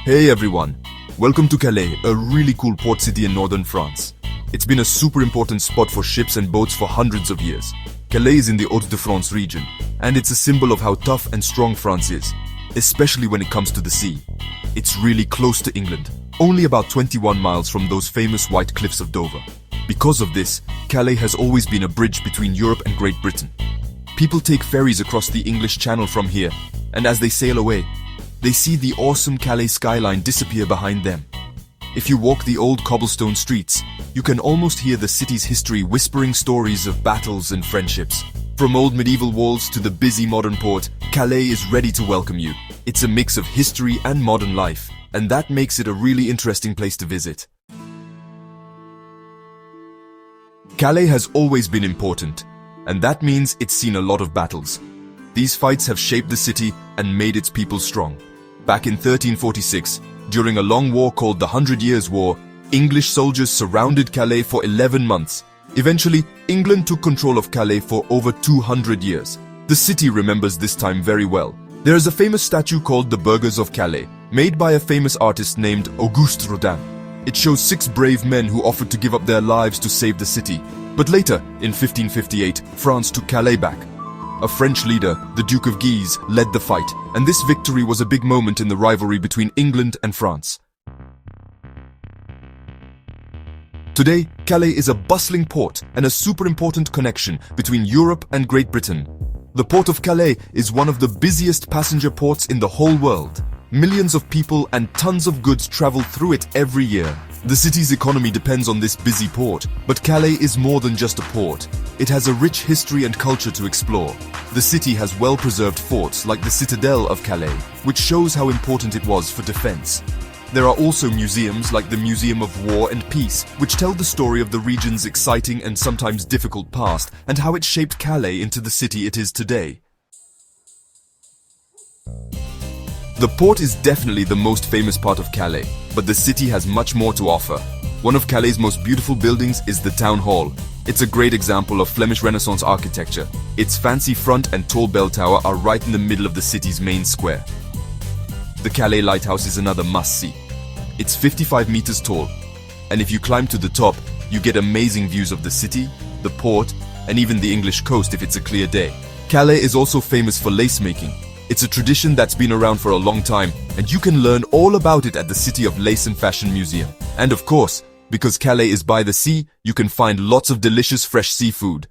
Hey everyone, welcome to Calais, a really cool port city in northern France. It's been a super important spot for ships and boats for hundreds of years. Calais is in the Hauts-de-France region, and it's a symbol of how tough and strong France is, especially when it comes to the sea. It's really close to England, only about 21 miles from those famous white cliffs of Dover. Because of this, Calais has always been a bridge between Europe and Great Britain. People take ferries across the English Channel from here, and as they sail away, they see the awesome Calais skyline disappear behind them. If you walk the old cobblestone streets, you can almost hear the city's history whispering stories of battles and friendships. From old medieval walls to the busy modern port, Calais is ready to welcome you. It's a mix of history and modern life, and that makes it a really interesting place to visit. Calais has always been important, and that means it's seen a lot of battles. These fights have shaped the city and made its people strong. Back in 1346, during a long war called the 100 Years' War, English soldiers surrounded Calais for 11 months. Eventually, England took control of Calais for over 200 years. The city remembers this time very well. There is a famous statue called the Burghers of Calais, made by a famous artist named Auguste Rodin. It shows 6 brave men who offered to give up their lives to save the city. But later, in 1558, France took Calais back. A French leader, the Duke of Guise, led the fight, and this victory was a big moment in the rivalry between England and France. Today, Calais is a bustling port and a super important connection between Europe and Great Britain. The port of Calais is one of the busiest passenger ports in the whole world. Millions of people and tons of goods travel through it every year. The city's economy depends on this busy port, but Calais is more than just a port. It has a rich history and culture to explore. The city has well-preserved forts like the Citadel of Calais, which shows how important it was for defense. There are also museums like the Museum of War and Peace, which tell the story of the region's exciting and sometimes difficult past and how it shaped Calais into the city it is today. The port is definitely the most famous part of Calais, but the city has much more to offer. One of Calais' most beautiful buildings is the Town Hall. It's a great example of Flemish Renaissance architecture. Its fancy front and tall bell tower are right in the middle of the city's main square. The Calais Lighthouse is another must-see. It's 55 meters tall, and if you climb to the top, you get amazing views of the city, the port, and even the English coast if it's a clear day. Calais is also famous for lace making. It's a tradition that's been around for a long time, and you can learn all about it at the City of Lace and Fashion Museum. And of course, because Calais is by the sea, you can find lots of delicious fresh seafood.